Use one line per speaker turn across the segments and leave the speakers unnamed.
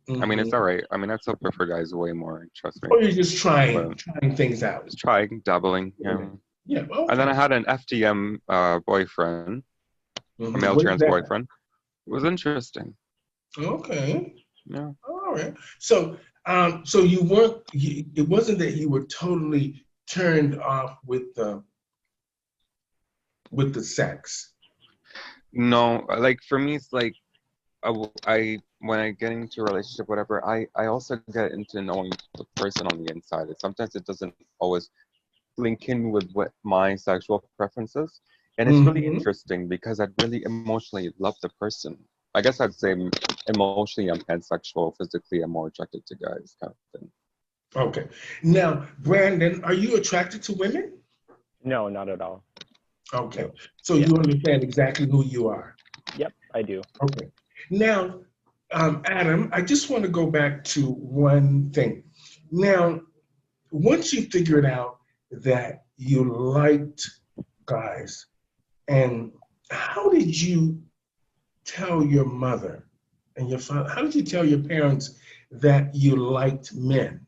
I mean,
Hmm.
it's all right. I mean, I still prefer guys way more, trust me.
Or you're just
But
trying things out.
just trying, dabbling, yeah.
Yeah.
And then I
Okay.
had an FTM boyfriend, a
Hmm.
male
What is
trans
that?
boyfriend. It was interesting.
Okay.
Yeah.
All right. So, so you weren't. It wasn't that you were totally turned off with the sex.
No, like for me, it's like when I get into a relationship, whatever, I also get into knowing the person on the inside. And sometimes it doesn't always link in with what my sexual preferences, and it's really
Hmm.
interesting because I really emotionally love the person. I guess I'd say emotionally I'm pansexual. Physically, I'm more attracted to guys, kind of thing.
Okay. Now, Brandon, are you attracted to women?
No, not at all.
Okay.
No.
So
Yeah.
you understand exactly who you are.
Yep, I do.
Okay. Now, Adam, I just want to go back to one thing. Now, once you figured out that you liked guys, and how did you tell your mother and your father? How did you tell your parents that you liked men?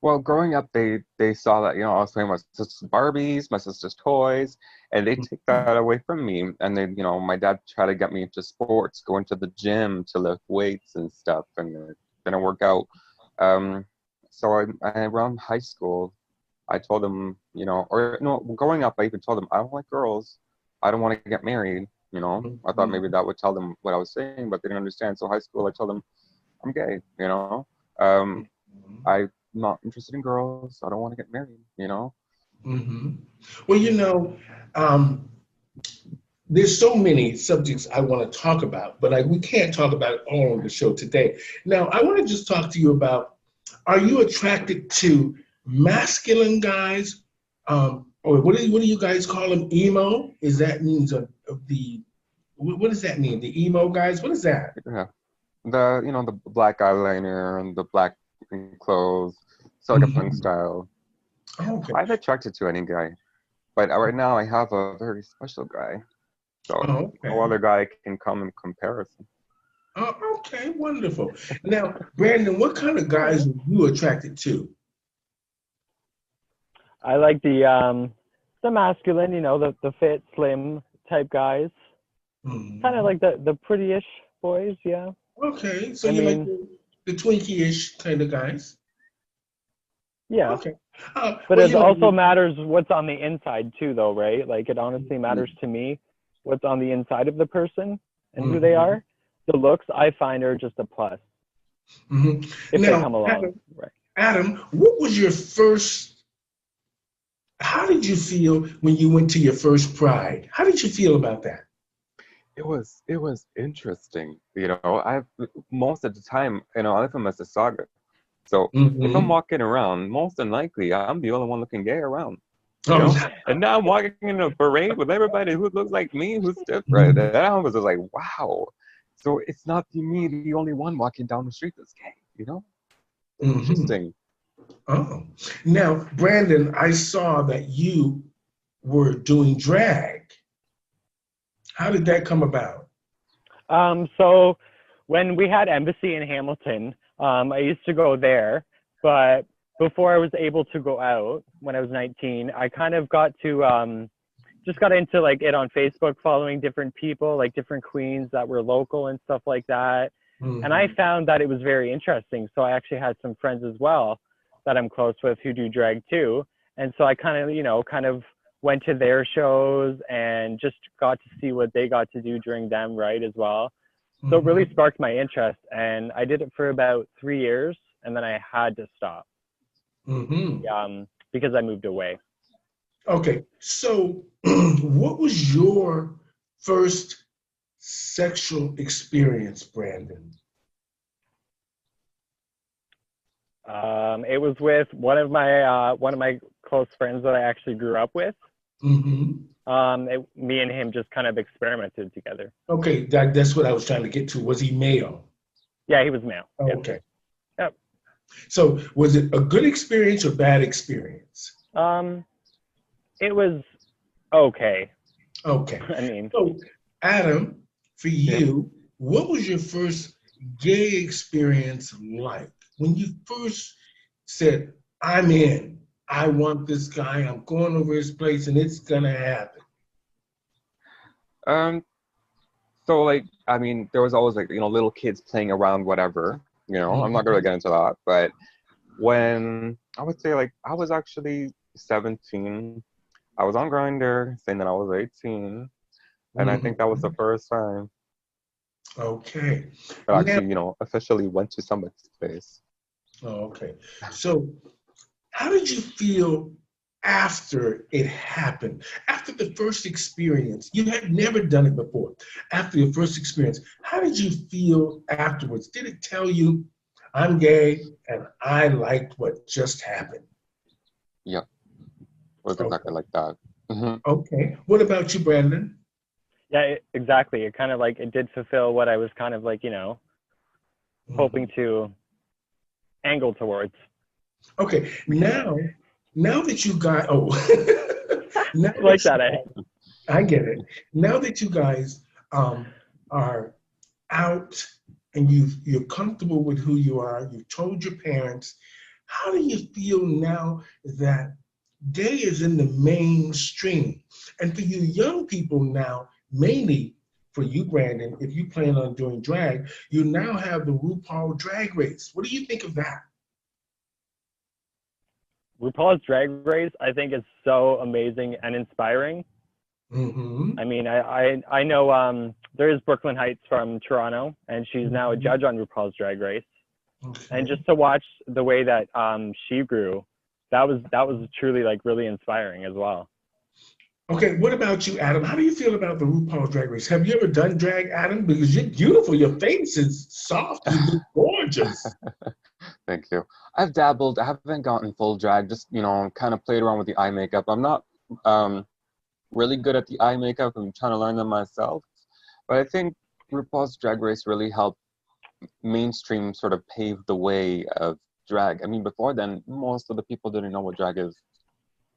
Well, growing up, they saw that I was playing with my sister's Barbies, my sister's toys, and they take that away from me. And they, my dad tried to get me into sports, going to the gym to lift weights and stuff, and it didn't work out. Um, so around high school, I told him, or no, growing up, I even told him I don't like girls. I don't want to get married. I thought maybe
Mhm.
that would tell them what I was saying, but they didn't understand. So high school, I told them I'm gay. Um, I'm not interested in girls. I don't want to get married.
Hmm. Well, um, there's so many subjects I want to talk about, but we can't talk about it all on the show today. Now, I want to just talk to you about, are you attracted to masculine guys? Or what do you guys call them? Emo? Is that means of the, what does that mean? The emo guys? What is that?
Yeah. The black eyeliner and the black clothes, so like a punk
Mhm.
style.
Okay.
I'm attracted to any guy, but right now I have a very special guy, so
Oh,
no
okay.
other guy can come in comparison.
Oh, okay, wonderful. Now, Brandon, what kind of
All
guys
right.
are you attracted to?
I like the masculine, the fit, slim type guys. Kind of
Mhm.
like the prettyish boys, yeah.
Okay, so
I
you like
mean,
the Twinkie-ish kind of guys.
yeah.
Okay.
But
Well,
it also matters what's on the inside too, though, right? Like it honestly matters
mhm,
to me what's on the inside of the person and who they
mhm,
are. The looks I find are just a plus
mhm.
if they
Now,
come along, right?
Adam, what was your first? How did you feel when you went to your first Pride? How did you feel about that?
It was interesting. Most of the time, I live in Mississauga, so if I'm
Hmm.
walking around, most than likely I'm the only one looking gay around. you
Oh,
know. And now I'm walking in a parade with everybody who looks like me, who's different. And I was just like, wow. So it's not me, the only one walking down the street that's gay. It's
hmm.
interesting.
Oh. Now, Brandon, I saw that you were doing drag. How did that come about?
So when we had embassy in Hamilton, I used to go there, but before I was able to go out when I was 19, I kind of got to just got into like it on Facebook, following different people, like different queens that were local and stuff like that. And I
Hmm.
found that it was very interesting. So I actually had some friends as well that I'm close with who do drag too. And so I kind of went to their shows and just got to see what they got to do during them, right, as well. So it really
Hmm.
sparked my interest. And I did it for about 3 years and then I had to stop
Hmm.
because I moved away.
Okay, so what was your first sexual experience, Brandon?
It was with one of my close friends that I actually grew up with.
Hmm.
Me and him just kind of experimented together.
Okay, that's what I was trying to get to. Was he male?
Yeah, he was male. Yeah.
Okay.
Yep.
So was it a good experience or bad experience?
Um, it was okay.
Okay.
I mean,
So, Adam, for
Yeah.
you, what was your first gay experience like when you first said, I'm in, I want this guy, I'm going over his place, and it's gonna happen?
Um, so like, I mean, there was always like, little kids playing around, whatever. I'm not gonna
Mhm.
get into that, but when I would say like I was actually 17, I was on Grindr saying that I was 18, and I think that was the
Mhm.
first time
Okay.
that I
Now,
actually, officially went to somebody's place.
okay. So, how did you feel after it happened? After the first experience, you had never done it before. After your first experience, how did you feel afterwards? Did it tell you, I'm gay and I liked what just happened?
Yeah, it was exactly
Okay.
like that. Hmm.
Okay. What about you, Brandon?
Yeah, exactly. It kind of like it did fulfill what I was kind of like, hoping
Mhm.
to angle towards.
Okay. Now that you got, now
I
that
like that, eh?
I get it. Now that you guys um, are out and you're comfortable with who you are, you've told your parents, how do you feel now that gay is in the mainstream? And for you young people now, mainly for you, Brandon, if you plan on doing drag, you now have the RuPaul Drag Race. What do you think of that?
RuPaul's Drag Race, I think, is so amazing and inspiring.
Mm-hmm.
I mean, I know there is Brooklyn Heights from Toronto, and she's now a
Mm-hmm.
judge on RuPaul's Drag Race. And
Okay.
just to watch the way that she grew, that was truly like really inspiring as well.
Okay, what about you, Adam? How do you feel about the RuPaul Drag Race? Have you ever done drag, Adam? Because you're beautiful. Your face is soft. You look gorgeous.
Thank you. I've dabbled. I haven't gotten full drag. Just kind of played around with the eye makeup. I'm not um, really good at the eye makeup. I'm trying to learn them myself. But I think RuPaul's Drag Race really helped mainstream sort of pave the way of drag. I mean, before then, most of the people didn't know what drag is.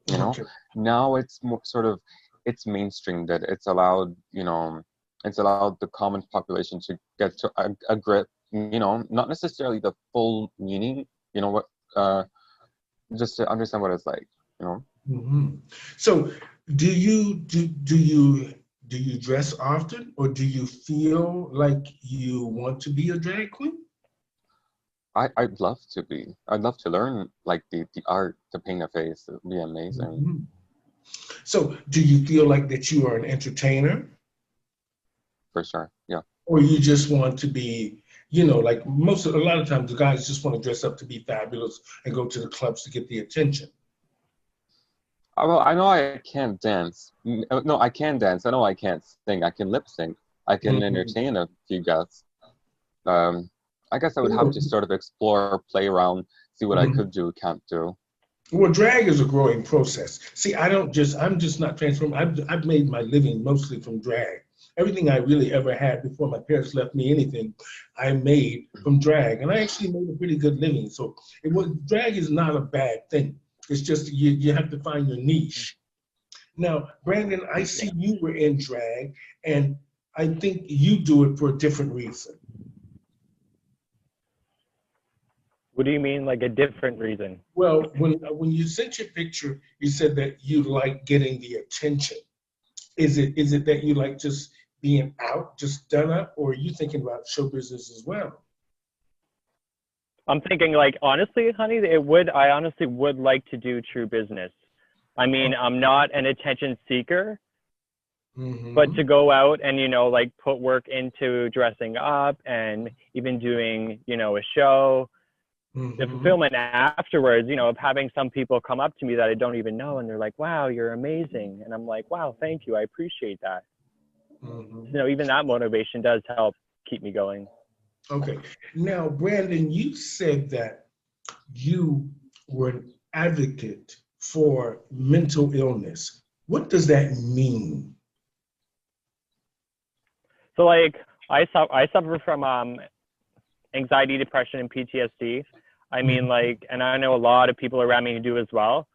You know,
Okay.
now it's more sort of it's mainstream that it's allowed the common population to get to a grip. Not necessarily the full meaning. What just to understand what it's like. You know.
Hmm. So, do you dress often, or do you feel like you want to be a drag queen?
I'd love to be. I'd love to learn like the art to paint a face. It'd be amazing
Hmm. So, do you feel like that you are an entertainer,
for sure. Yeah.
or you just want to be, like a lot of times the guys just want to dress up to be fabulous and go to the clubs to get the attention.
Well, I know I can't dance. No, I can dance. I know I can't sing. I can lip sync. I can
Mhm.
entertain a few guests. Um, I guess I would have to sort of explore, play around, see what I
Mhm.
could do, can't do.
Well, drag is a growing process. See, I'm just not transformed. I've made my living mostly from drag. Everything I really ever had before my parents left me anything, I made from drag. And I actually made a pretty good living. So drag is not a bad thing. It's just you have to find your niche. Now, Brandon, I see
Yeah.
you were in drag, and I think you do it for a different reason.
What do you mean, like a different reason?
Well, when you sent your picture, you said that you like getting the attention. Is it that you like just being out, just done up, or are you thinking about show business as well?
I'm thinking like honestly, honey, I honestly would like to do true business. I mean, I'm not an attention seeker, but
Mm-hmm.
to go out and like put work into dressing up and even doing a show, the
Mm-hmm.
fulfillment afterwards, of having some people come up to me that I don't even know and they're like, wow, you're amazing, and I'm like, wow, thank you, I appreciate that.
Mm-hmm.
Even that motivation does help keep me going.
Okay. Now, Brandon, you said that you were an advocate for mental illness. What does that mean?
So like I suffer from anxiety, depression, and PTSD. I mean,
Mhm.
like, and I know a lot of people around me who do as well.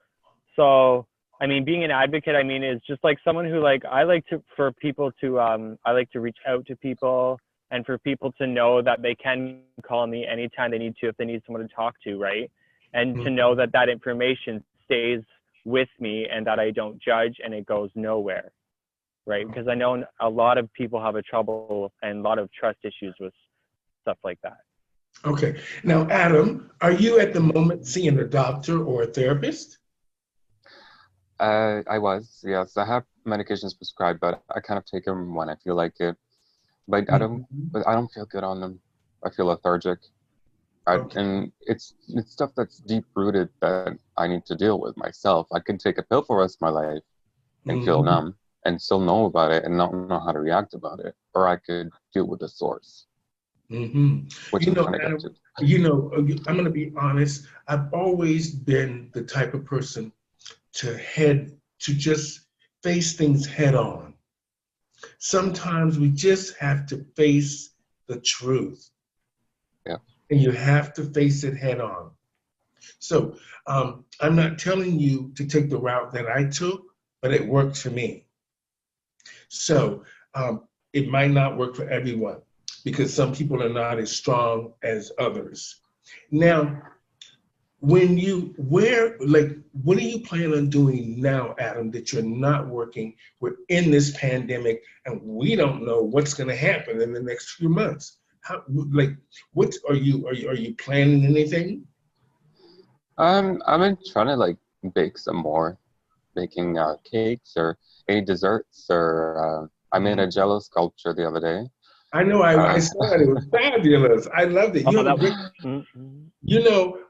So, I mean, being an advocate, I mean, is just like someone who like I like to for people to I like to reach out to people and for people to know that they can call me anytime they need to if they need someone to talk to, right? And to know that that information stays with me and that I don't judge and it goes nowhere, right? Because I know a lot of people have a trouble and a lot of trust issues with stuff like that.
Okay. Now, Adam, are you at the moment seeing a doctor or a therapist?
I was, yes. I have medications prescribed, but I kind of take them when I feel like it. But I don't feel good on them. I feel lethargic.
Okay.
And it's stuff that's deep rooted that I need to deal with myself. I can take a pill for the rest of my life and feel numb and still know about it and not know how to react about it. Or I could deal with the source, which I'm trying to get to.
I'm going to be honest. I've always been the type of person to just face things head on. Sometimes we just have to face the truth.
Yeah.
And you have to face it head on. So I'm not telling you to take the route that I took, but it worked for me. So it might not work for everyone because some people are not as strong as others. Now, what are you planning on doing now, Adam, that you're not working within this pandemic and we don't know what's going to happen in the next few months? What are you planning anything?
I've been trying to bake some more, making cakes or any desserts, or I made a Jello sculpture the other day.
I know, I saw it. It was fabulous. I loved it.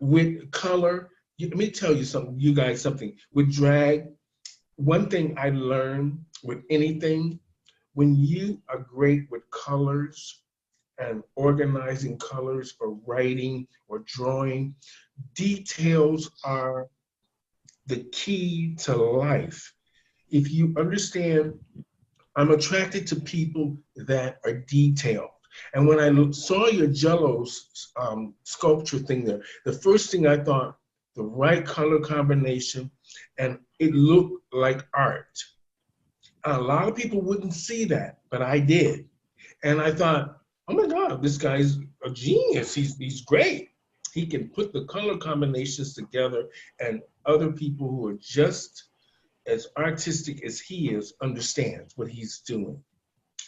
With color, let me tell you guys something. With drag, one thing I learned with anything, when you are great with colors and organizing colors or writing or drawing, details are the key to life. If you understand, I'm attracted to people that are detailed. And when I saw your Jello sculpture thing there, the first thing I thought, the right color combination, and it looked like art. A lot of people wouldn't see that, but I did. And I thought, oh my God, this guy's a genius. He's great. He can put the color combinations together, and other people who are just as artistic as he is understands what he's doing.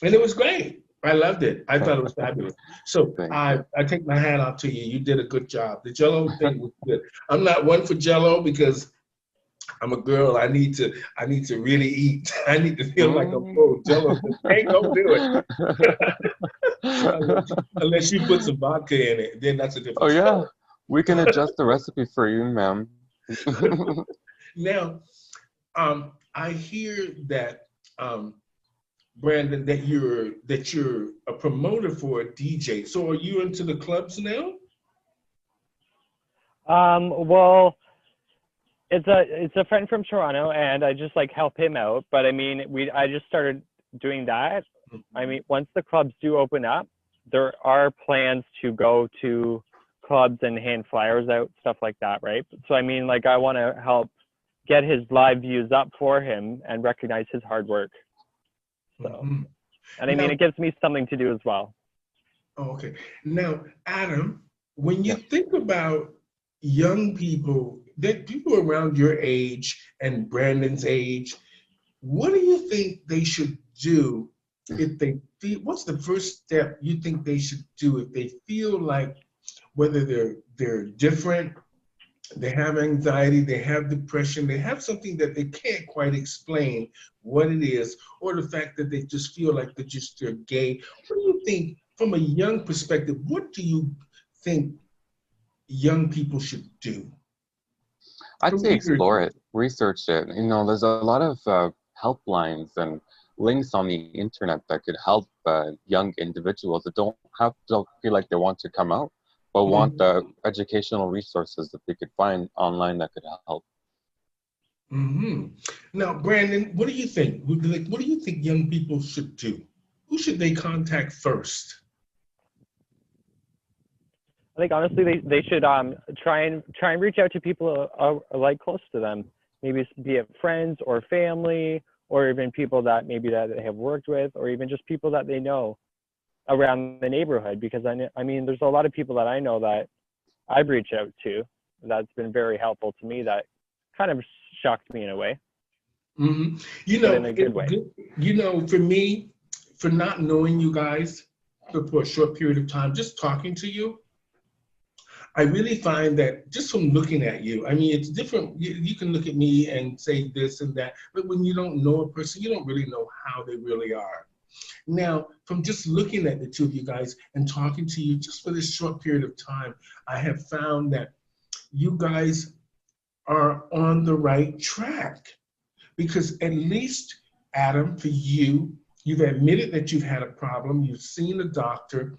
And it was great. I loved it. I thought it was fabulous. So I take my hat off to you. You did a good job. The Jello thing was good. I'm not one for Jello because I'm a girl. I need to really eat. I need to feel like I'm full. Jello ain't gonna do it. Unless you put some vodka in it, then that's a different story.
Yeah. We can adjust the recipe for you, ma'am.
Now, I hear that Brandon, that you're a promoter for a DJ. So are you into the clubs now?
Well, it's a friend from Toronto, and I just help him out. But I mean, I just started doing that. I mean, once the clubs do open up, there are plans to go to clubs and hand flyers out, stuff like that, right? So I mean, I want to help get his live views up for him and recognize his hard work. So, and I mean, it gives me something to do as well.
Okay. Now, Adam, when you think about young people, people around your age and Brandon's age, what do you think they should do if they feel, what's the first step you think they should do if they feel like whether they're different, they have anxiety, they have depression, they have something that they can't quite explain what it is, or the fact that they just feel like they're gay. What do you think, from a young perspective, what do you think young people should do?
I'd say explore it, research it. There's a lot of helplines and links on the internet that could help young individuals that don't feel like they want to come out, but want the educational resources that they could find online that could help.
Now, Brandon, what do you think? What do you think young people should do? Who should they contact first?
I think honestly, they should try and reach out to people close to them. Maybe be it friends or family, or even people that maybe that they have worked with, or even just people that they know. around the neighborhood, because I mean, there's a lot of people that I know that I've reached out to that's been very helpful to me, that kind of shocked me in a way,
Hmm. You
but
know,
in a good way.
you know, for me, for not knowing you guys for a short period of time, just talking to you, I really find that just from looking at you, I mean, it's different. You can look at me and say this and that, but when you don't know a person, you don't really know how they really are. Now, from just looking at the two of you guys and talking to you just for this short period of time, I have found that you guys are on the right track. Because at least, Adam, for you, you've admitted that you've had a problem, you've seen a doctor,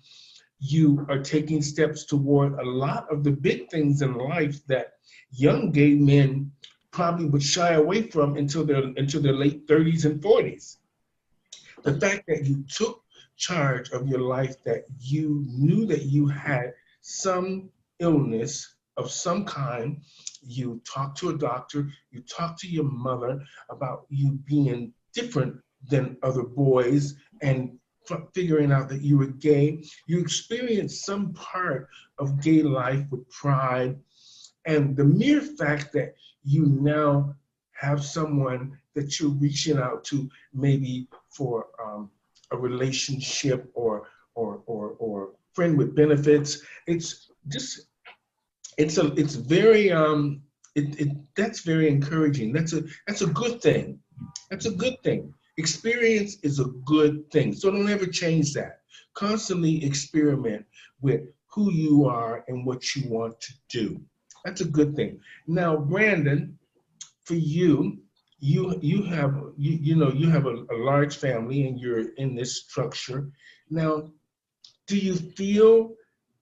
you are taking steps toward a lot of the big things in life that young gay men probably would shy away from until their late 30s and 40s. The fact that you took charge of your life, that you knew that you had some illness of some kind, you talked to a doctor, you talked to your mother about you being different than other boys, and figuring out that you were gay, you experienced some part of gay life with pride, and the mere fact that you now have someone that you're reaching out to, maybe for a relationship or friend with benefits, it's just it's very that's very encouraging. That's a good thing. That's a good thing. Experience is a good thing. So don't ever change that. Constantly experiment with who you are and what you want to do. That's a good thing. Now, Brandon, for you, you have you know you have a large family and you're in this structure. Now, do you feel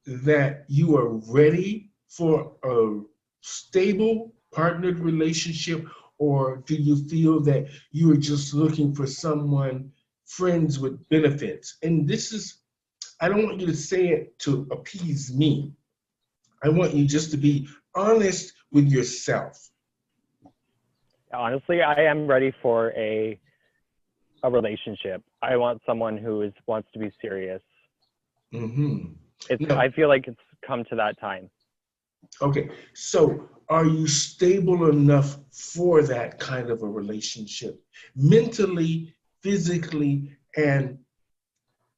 that you are ready for a stable partnered relationship, or do you feel that you are just looking for someone, friends with benefits? And this is, I don't want you to say it to appease me. I want you just to be honest with yourself.
Honestly, I am ready for a relationship. I want someone who wants to be serious.
Mm-hmm.
I feel like it's come to that time.
Okay, so are you stable enough for that kind of a relationship, mentally, physically, and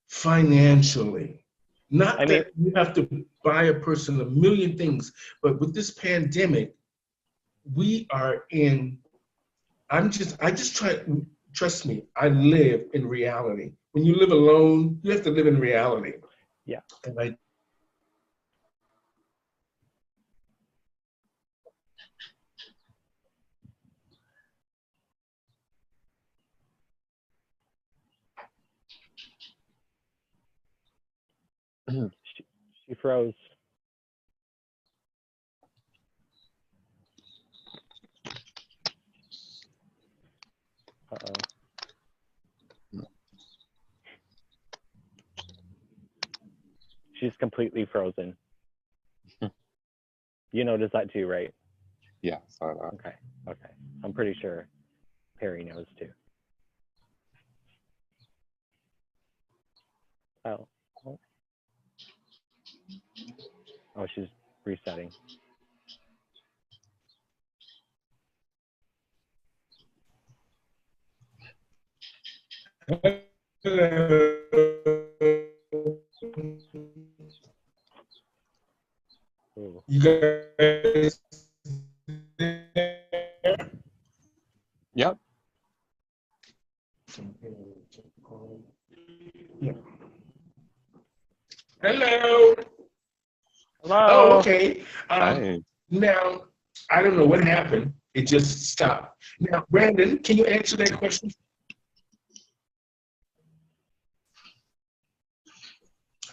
financially? Not that you have to buy a person a million things, but with this pandemic, we are in, I just try, trust me, I live in reality. When you live alone, you have to live in reality.
Yeah.
And I
She froze. Uh-oh. She's completely frozen. You noticed that too, right?
Yeah, saw that.
Okay. Okay. I'm pretty sure Perry knows too. Oh. Oh, she's resetting. Ooh.
You guys there?
Yep.
Yeah. Hello.
Hello.
Oh, okay.
Hi.
Now, I don't know what happened. It just stopped. Now, Brandon, can you answer that question?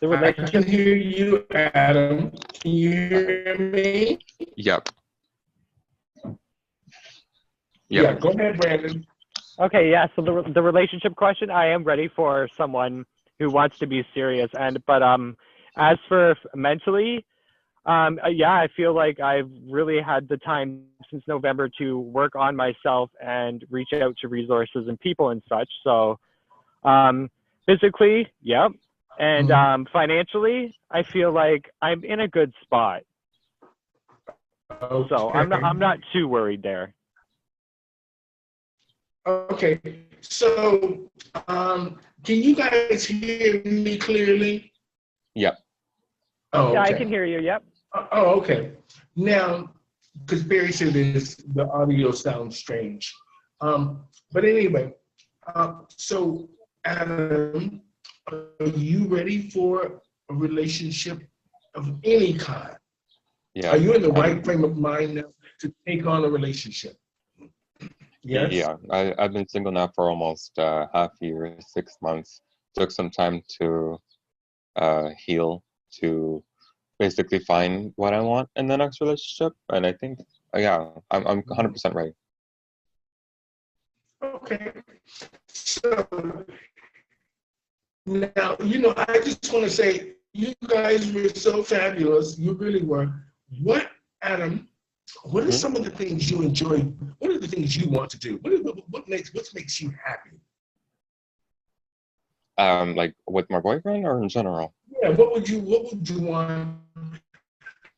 The
I
relationship.
can hear you, Adam. Can you hear me?
Yep.
Yeah, go ahead, Brandon.
Okay, yeah. So the relationship question, I am ready for someone who wants to be serious, but as for mentally, yeah, I feel like I've really had the time since November to work on myself and reach out to resources and people and such. So physically, yep, And financially, I feel like I'm in a good spot.
Okay.
So I'm not too worried there.
Okay. So, can you guys hear me clearly?
Yep.
Oh,
Yeah,
okay.
I can hear you. Yep.
Oh, okay. Now, because Barry said this, the audio sounds strange. But anyway, so Adam, are you ready for a relationship of any kind?
Yeah.
Are you in the right frame of mind now to take on a relationship? Yes?
Yeah. I've been single now for almost half a year, 6 months. Took some time to heal, to basically find what I want in the next relationship. And I think, yeah, I'm 100% ready.
Okay. So now, you know, I just want to say, you guys were so fabulous. You really were. What, Adam, what are some of the things you enjoy? What are the things you want to do? What makes you happy?
Like with my boyfriend or in general?
Yeah, what would you want?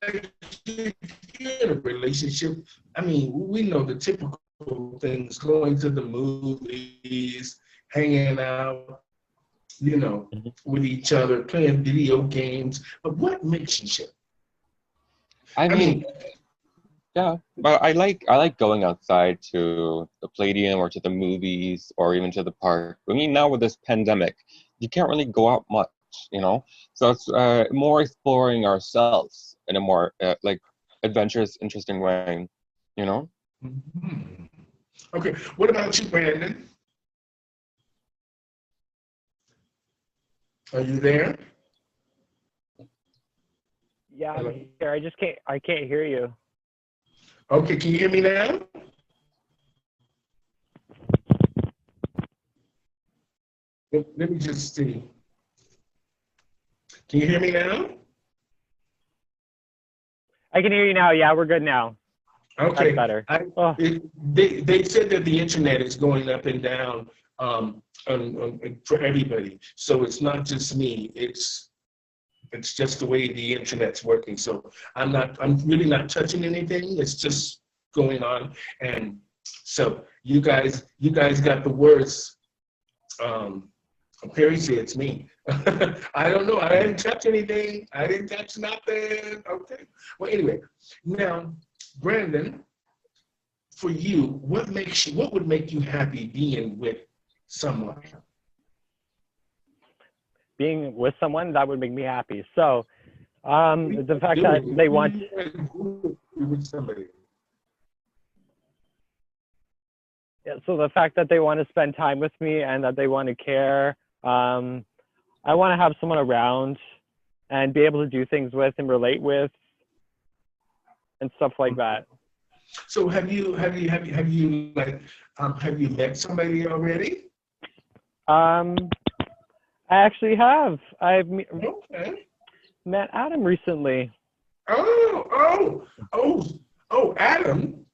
Like, if you're in a relationship, I mean, we know the typical things: going to the movies, hanging out, you know, with each other, playing video games. But what makes you ship?
I mean, yeah, but I like going outside to the Palladium or to the movies or even to the park. I mean, now with this pandemic, you can't really go out much, you know. So it's more exploring ourselves in a more like adventurous, interesting way, you know.
Mm-hmm. Okay, what about you, Brandon? Are you there?
Yeah,
Hello?
I'm here. I can't hear you.
Okay, can you hear me now? Let me just see. Can you hear me now?
I can hear you now. Yeah, we're good now.
Okay.
That's better.
They said that the internet is going up and down for everybody. So it's not just me. It's just the way the internet's working. So I'm really not touching anything. It's just going on. And so you guys got the words. Perry said it's me. I don't know. I didn't touch anything. I didn't touch nothing. Okay. Well, anyway, now, Brandon, for you, what would make you happy being with someone?
Being with someone, that would make me happy. So the fact that they want
with somebody.
Yeah, so the fact that they want to spend time with me and that they want to care, I want to have someone around and be able to do things with and relate with and stuff like that.
So have you met somebody already?
I actually have. I've
Okay.
met Adam recently.
Oh, Adam.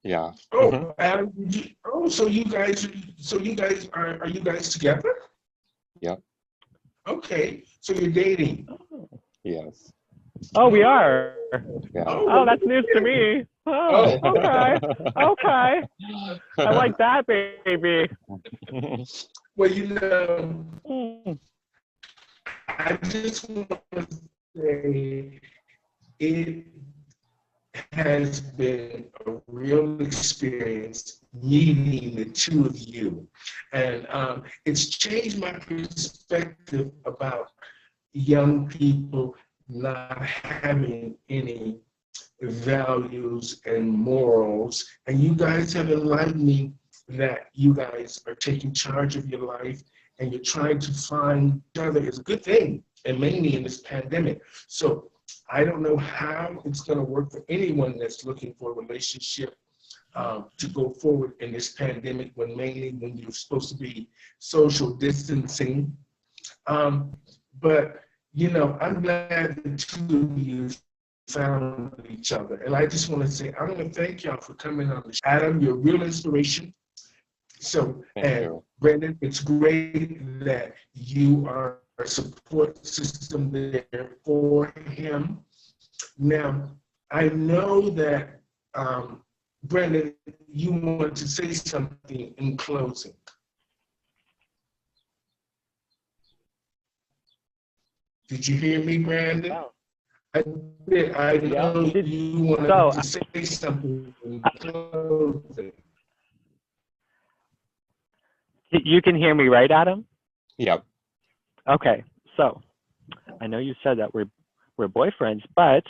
Yeah.
Oh, Adam. So you guys are you guys together?
Yeah.
Okay. So you're dating.
Yes.
Oh, we are.
Yeah.
Oh, that's news to me. Oh, okay. Okay. I like that, baby.
Well, you know,
Mm.
I just want to say it has been a real experience meeting the two of you. And it's changed my perspective about young people not having any values and morals. And you guys have enlightened me that you guys are taking charge of your life and you're trying to find each other is a good thing, and mainly in this pandemic. So I don't know how it's going to work for anyone that's looking for a relationship to go forward in this pandemic when you're supposed to be social distancing. But, you know, I'm glad the two of you found each other. And I just want to say, I want to thank y'all for coming on the show. Adam, you're a real inspiration. So,
Thank you.
Brandon, it's great that you are support system there for him. Now, I know that, Brandon, you want to say something in closing. Did you hear me, Brandon?
Wow.
I know you wanted to say something in closing.
You can hear me, right, Adam?
Yep.
Okay, so I know you said that we're boyfriends, but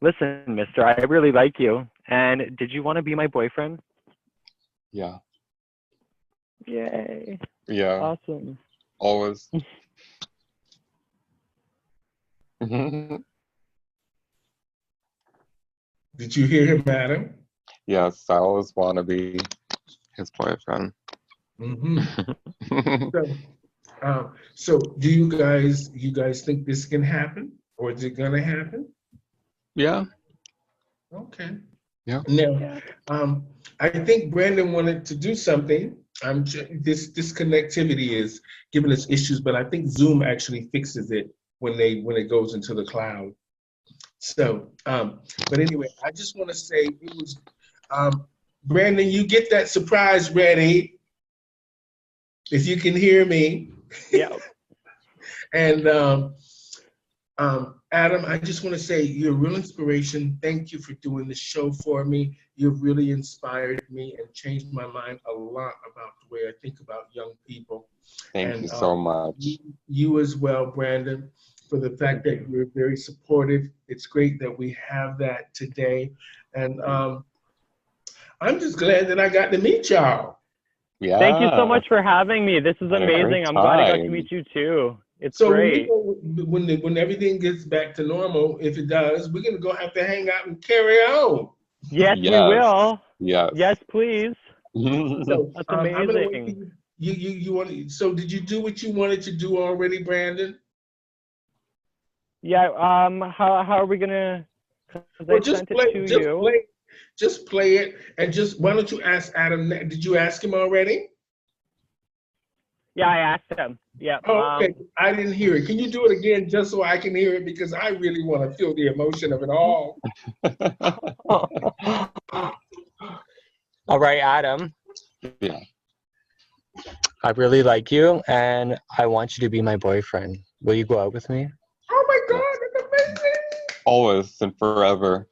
listen, mister, I really like you. And did you want to be my boyfriend?
Yeah.
Yay.
Yeah.
Awesome.
Always.
Did you hear him, Adam?
Yes, I always want to be his boyfriend.
So do you guys think this can happen, or is it gonna happen?
Yeah.
Okay.
Yeah.
Now, I think Brandon wanted to do something. This connectivity is giving us issues, but I think Zoom actually fixes it when it goes into the cloud. So, but anyway, I just want to say it was, Brandon, you get that surprise ready, if you can hear me.
Yeah.
And Adam, I just want to say you're a real inspiration. Thank you for doing the show for me. You've really inspired me and changed my mind a lot about the way I think about young people.
Thank you so much.
You as well, Brandon, for the fact that you're very supportive. It's great that we have that today. And I'm just glad that I got to meet y'all.
Yeah.
Thank you so much for having me. This is amazing. I'm glad I got to meet you too. It's great.
So when everything gets back to normal, if it does, we're gonna have to hang out and carry on.
Yes, we will.
Yes.
Yes, please.
So,
that's amazing.
You want? So did you do what you wanted to do already, Brandon?
Yeah. How are we gonna?
Well, just play it, and why don't you ask Adam? Did you ask him already?
Yeah, I asked him. Yeah.
Oh, okay. I didn't hear it. Can you do it again just so I can hear it? Because I really want to feel the emotion of it all.
All right, Adam.
Yeah.
I really like you, and I want you to be my boyfriend. Will you go out with me?
Oh my God, that's amazing!
Always and forever.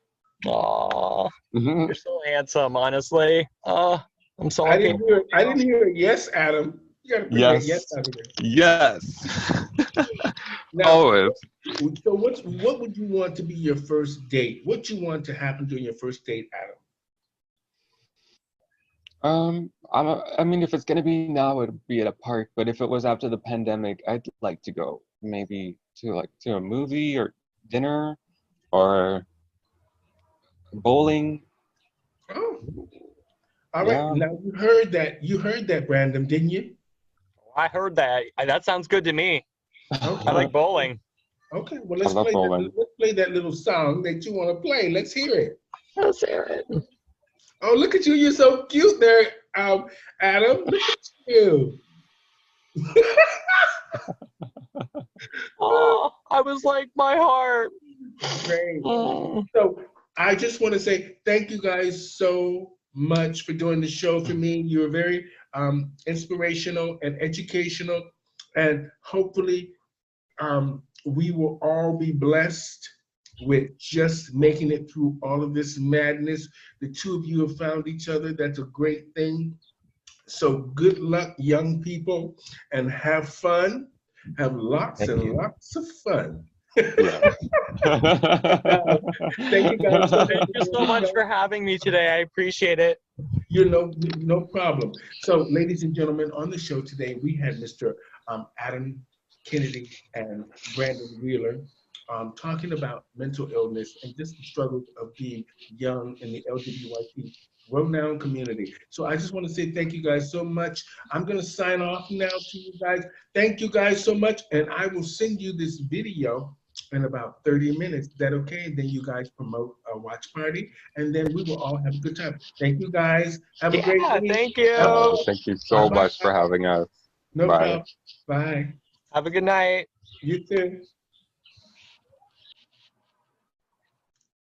Aw, you're so handsome, honestly. I'm so
I
happy.
didn't hear it. Yes, Adam. You gotta put that yes out of there.
Yes.
Now,
always.
So what would you want to be your first date? What you want to happen during your first date, Adam?
I mean, if it's gonna be now, it'd be at a park. But if it was after the pandemic, I'd like to go maybe to a movie or dinner or bowling.
Oh, all right. Yeah. Now you heard that, Brandon, didn't you?
I heard that. That sounds good to me.
Okay.
I like bowling.
Okay. Well, let's play that little song that you want to play. Let's hear it.
Let's hear it.
Oh, look at you! You're so cute there, Adam. Look at you.
Oh, I was like, my heart.
Great. So I just want to say thank you guys so much for doing the show for me. You were very inspirational and educational, and hopefully we will all be blessed with just making it through all of this madness. The two of you have found each other. That's a great thing. So good luck, young people, and have fun. Have lots and lots of fun.
Thank you guys. Thank you so much for having me today. I appreciate it.
No problem. So, ladies and gentlemen, on the show today, we had Mr. Adam Kennedy and Brandon Wheeler talking about mental illness and just the struggles of being young in the LGBTQ renowned community. So I just want to say thank you guys so much. I'm going to sign off now to you guys. Thank you guys so much. And I will send you this video in about 30 minutes. Is that okay? Then you guys promote a watch party, and then we will all have a good time. Thank you guys. Have a great week.
Thank you.
Thank you so much for having us.
No problem. Bye.
Have a good night.
You too.